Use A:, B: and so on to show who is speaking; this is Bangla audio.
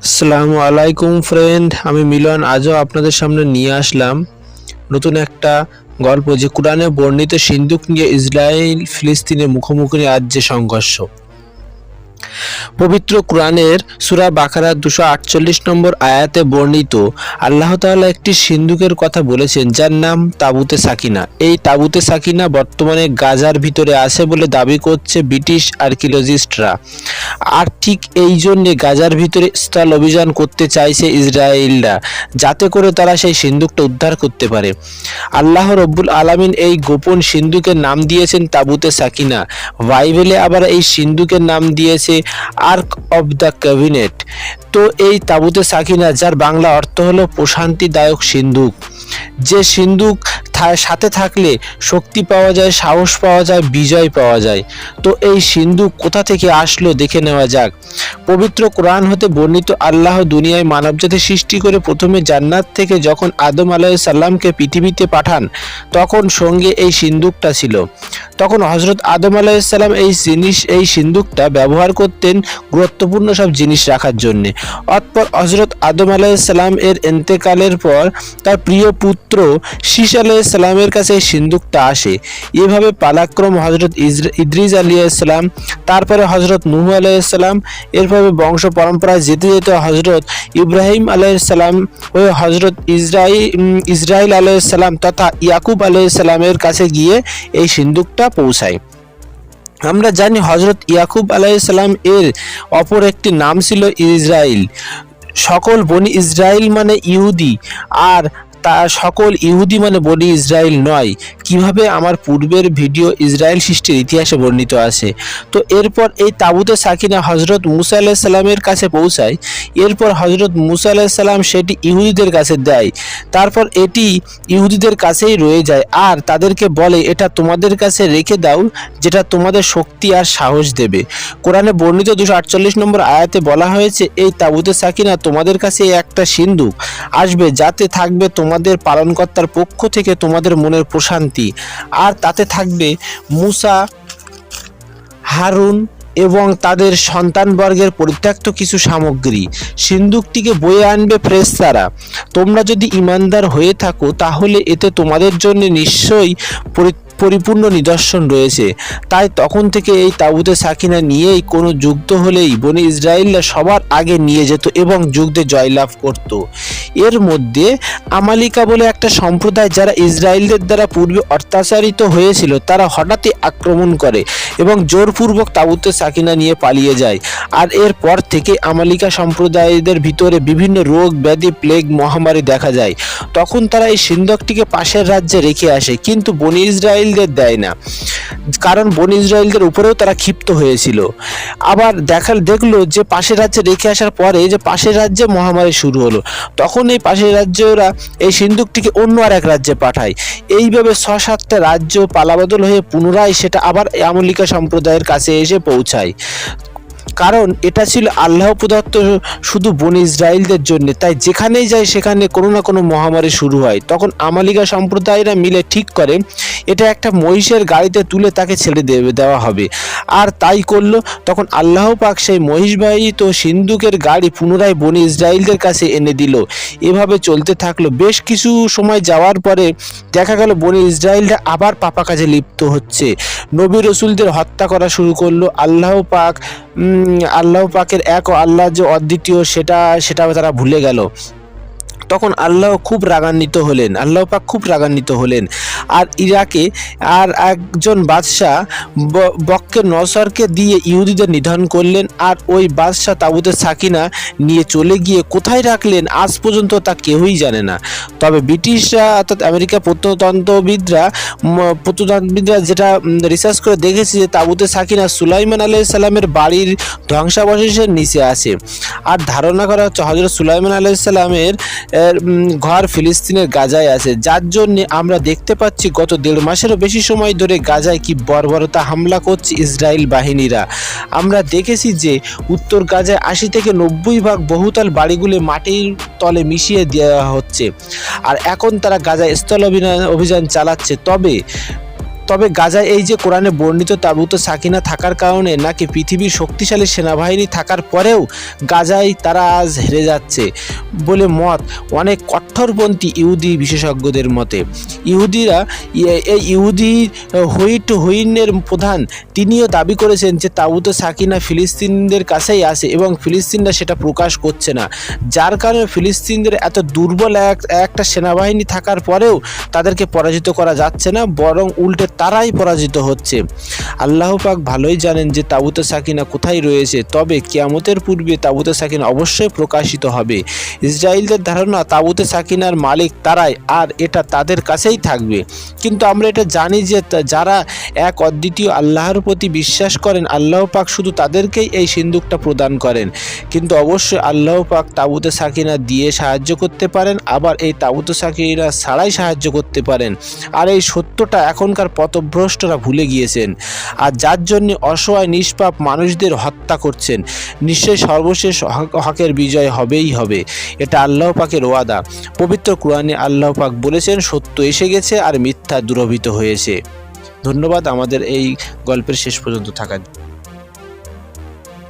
A: আসসালামু আলাইকুম ফ্রেন্ড, আমি মিলন। আজও আপনাদের সামনে নিয়ে আসলাম নতুন একটা গল্প, যে কোরআনে বর্ণিত সিন্দুক নিয়ে ইসরায়েল ফিলিস্তিনের মুখোমুখি আজ যে সংঘর্ষ। পবিত্র কোরআনের সূরা বাকারার 248 নম্বর আয়াতে বর্ণিত আল্লাহ তাআলা একটি সিন্দুকের কথা বলেছেন, যার নাম তাবুতে সাকিনা। এই তাবুতে সাকিনা বর্তমানে গাজার ভিতরে আছে বলে দাবি করছে ব্রিটিশ আর্কিওলজিস্টরা। আর ঠিক এই জন্যে গাজার ভিতরে স্থল অভিযান করতে চাইছে ইসরায়েলরা, যাতে করে তারা সেই সিন্দুকটা উদ্ধার করতে পারে। আল্লাহ রব্বুল আলামিন এই গোপন সিন্দুকের নাম দিয়েছেন তাবুতে সাকিনা। বাইবেলে আবার এই সিন্দুকের নাম দিয়েছে আর্ক অব দ্য ক্যাবিনেট। তো এই তাবুতে সাকিনা, যার বাংলা অর্থ হলো প্রশান্তিদায়ক সিন্দুক, যে সিন্দুক সাথে থাকলে শক্তি পাওয়া যায়, সাহস পাওয়া যায়, বিজয় পাওয়া যায়। তো এই সিন্দুক কোথা থেকে আসলো দেখে নেওয়া যাক। পবিত্র কোরআন হতে বর্ণিত, আল্লাহ দুনিয়ায় মানবজাতি সৃষ্টি করে প্রথমে জান্নাত থেকে যখন আদম আলাইহিস সালামকে পৃথিবীতে পাঠান, তখন সঙ্গে এই সিন্দুকটা ছিল। তখন হযরত আদম আলাইহিস সালাম এই সিন্দুকটা ব্যবহার করতেন গুরুত্বপূর্ণ সব জিনিস রাখার জন্য। অতঃপর হযরত আদম আলাইহিস সালাম এর ইন্তেকালের পর তার প্রিয় পুত্র শীস আলাইহিস সালামের কাছে এই সিন্দুকটা আসে। এভাবে পালাক্রম হযরত ইদ্রিস আলাইহিস সালাম, তারপরে হযরত নূহ আলাইহিস সালাম, এরভাবে বংশ পরম্পরায় যেতে যেতে হযরত ইব্রাহিম আলাইহিস সালাম ও হযরত ইসরাইল আলাইহিস সালাম তথা ইয়াকুব আলাইহিস সালামের কাছে গিয়ে এই সিন্দুকটা পৌঁছায়। আমরা জানি হযরত ইয়াকুব আলাইহিস সালাম এর অপর একটি নাম ছিল ইসরাইল। সকল বনি ইসরাইল মানে ইহুদি, আর তার সকল ইহুদি মানে বনি ইসরাইল নয়। কিভাবে? আমার পূর্বের ভিডিও ইসরায়েল সৃষ্টির ইতিহাসে বর্ণিত আছে। তো এরপর এই তাবুতে সাকিনা হযরত মুসা আলাইহিস সালামের কাছে পৌঁছায়। এরপর হযরত মুসা আলাইহিস সালাম সেটি ইহুদিদের কাছে দেয়। তারপর এটি ইহুদিদের কাছেই রয়ে যায়, আর তাদেরকে বলে, এটা তোমাদের কাছে রেখে দাও, যেটা তোমাদের শক্তি আর সাহস দেবে। কোরআনে বর্ণিত 248 নম্বর আয়াতে বলা হয়েছে, এই তাবুতে সাকিনা তোমাদের কাছে একটা সিন্দুক আসবে, যাতে থাকবে তোমাদের পালনকর্তার পক্ষ থেকে তোমাদের মনের প্রশান্তি, আর তাতে থাকবে মুসা, হারুন এবং তাদের সন্তানবর্গের পরিত্যক্ত কিছু সামগ্রী। সিন্দুকটিকে বয়ে আনবে ফেরেশতারা। তোমরা যদি ঈমানদার হয়ে থাকো, তাহলে এতে তোমাদের জন্য নিশ্চয়ই পরিপূর্ণ নিদর্শন রয়েছে। তাই তখন থেকে এই তাবুতে সাকিনা নিয়েই কোনো যুদ্ধ হলেই বনি ইসরায়েলরা সবার আগে নিয়ে যেত এবং যুদ্ধে জয়লাভ করত। এর মধ্যে আমালিকা বলে একটা সম্প্রদায়, যারা ইসরায়েলদের দ্বারা পূর্বে অত্যাচারিত হয়েছিল, তারা হঠাৎই আক্রমণ করে এবং জোরপূর্বক তাবুতে সাকিনা নিয়ে পালিয়ে যায়। আর এরপর থেকে আমালিকা সম্প্রদায়দের ভিতরে বিভিন্ন রোগ ব্যাধি, প্লেগ, মহামারী দেখা যায়। তখন তারা এই সিন্দুকটিকে পাশের রাজ্যে রেখে আসে, কিন্তু বনি ইসরায়েলদের দেয় না, কারণ বনি ইসরায়েলদের উপরেও তারা ক্ষিপ্ত হয়েছিল। আবার দেখলো যে পাশের রাজ্যে রেখে আসার পরে যে পাশের রাজ্যে মহামারী শুরু হলো, তখন এই পাশের রাজ্যে ওরা এই সিন্দুকটিকে অন্য আর এক রাজ্যে পাঠায়। এইভাবে 6-7টা রাজ্য পালাবদল হয়ে পুনরায় সেটা আবার আমালিকা সম্প্রদায়ের কাছে এসে পৌঁছায়। কারণ এটা ছিল আল্লাহ প্রদত্ত শুধু বনি ইসরায়েলদের জন্য। তাই যেখানেই যায় সেখানে কোনো না কোনো মহামারী শুরু হয়। তখন আমালিকা সম্প্রদায়রা মিলে ঠিক করে এটা একটা মহিষের গাড়িতে তুলে তাকে ছেড়ে দেওয়া হবে, আর তাই করলো। তখন আল্লাহ পাক সেই মহিষবাহিত সিন্দুকের গাড়ি পুনরায় বনি ইসরায়েলদের কাছে এনে দিল। এভাবে চলতে থাকলো। বেশ কিছু সময় যাওয়ার পরে দেখা গেল বনি ইসরায়েলরা আবার পাপা কাজে লিপ্ত হচ্ছে, নবী রসুলদের হত্যা করা শুরু করলো। আল্লাহ পাকের এক ও আল্লাহ যে অদ্বিতীয়, সেটা তারা ভুলে গেল। তখন আল্লাহ পাক খুব রাগান্বিত হলেন। আর ইরাকে আর একজন বাদশাহ বক্কে নসরকে দিয়ে ইহুদিদের নিধন করলেন। আর ওই বাদশাহ তাবুতে সাকিনা নিয়ে চলে গিয়ে কোথায় রাখলেন আজ পর্যন্ত তা কেউই জানে না। তবে ব্রিটিশরা, অর্থাৎ আমেরিকা প্রত্নতত্ত্ববিদরা যেটা রিসার্চ করে দেখেছে, যে তাবুতে সাকিনা সুলাইমান আলাইহিস সালামের বাড়ির ধ্বংসাবশেষের নিচে আছে। আর ধারণা করা হচ্ছে হযরত সুলাইমান আলাইহিস সালামের ঘর ফিলিস্তিনের গাজায় আছে, যার জন্য আমরা দেখতে পাচ্ছি গত 1.5 মাসেরও বেশি সময় ধরে গাজায় কি বর্বরতা হামলা করছে ইসরায়েল বাহিনীরা। আমরা দেখেছি যে উত্তর গাজায় 80 থেকে 90% বহুতল বাড়িগুলি মাটির তলে মিশিয়ে দেওয়া হচ্ছে, আর এখন তারা গাজায় স্থল অভিযান চালাচ্ছে। তবে তবে গাজায় এই যে কোরআনে বর্ণিত তাবুতে সাকিনা থাকার কারণে নাকি পৃথিবীর শক্তিশালী সেনাবাহিনী থাকার পরেও গাজায় তারা আজ হেরে যাচ্ছে বলে মত অনেক কট্টরপন্থী ইহুদি বিশেষজ্ঞদের মতে। এই ইহুদি হুইনের প্রধান তিনিও দাবি করেছেন যে তাবুতে সাকিনা ফিলিস্তিনিদের কাছেই আছে এবং ফিলিস্তিনরা সেটা প্রকাশ করছে না, যার কারণে ফিলিস্তিনদের এত দুর্বল একটা সেনাবাহিনী থাকার পরেও তাদেরকে পরাজিত করা যাচ্ছে না, বরং উল্টে তারাই পরাজিত হচ্ছে। আল্লাহ পাক ভালোই জানেন যে তাবুতে সাকিনা কোথায় রয়েছে, তবে কিয়ামতের পূর্বে তাবুতে সাকিনা অবশ্যই প্রকাশিত হবে। ইসরায়েলদের ধারণা তাবুতে সাকিনার মালিক তারাই, আর এটা তাদের কাছেই থাকবে। কিন্তু আমরা এটা জানি যে যারা এক অদ্বিতীয় আল্লাহর প্রতি বিশ্বাস করেন, আল্লাহ পাক শুধু তাদেরকেই এই সিন্দুকটা প্রদান করেন। কিন্তু অবশ্যই আল্লাহ পাক তাবুতে সাকিনা দিয়ে সাহায্য করতে পারেন, আবার এই তাবুতে সাকিনা ছাড়াই সাহায্য করতে পারেন। আর এই সত্যটা এখনকার পথভ্রষ্টরা ভুলে গিয়েছেন, আর যার জন্য অসহায় নিষ্পাপ মানুষদের হত্যা করছেন। নিশ্চয়ই সর্বশেষ হকের বিজয় হবেই হবে, এটা আল্লাহ পাকের ওয়াদা। পবিত্র কোরআনে আল্লাহ পাক বলেছেন, সত্য এসে গেছে আর মিথ্যা দূরভূত হয়েছে। ধন্যবাদ আমাদের এই গল্পের শেষ পর্যন্ত থাকার জন্য।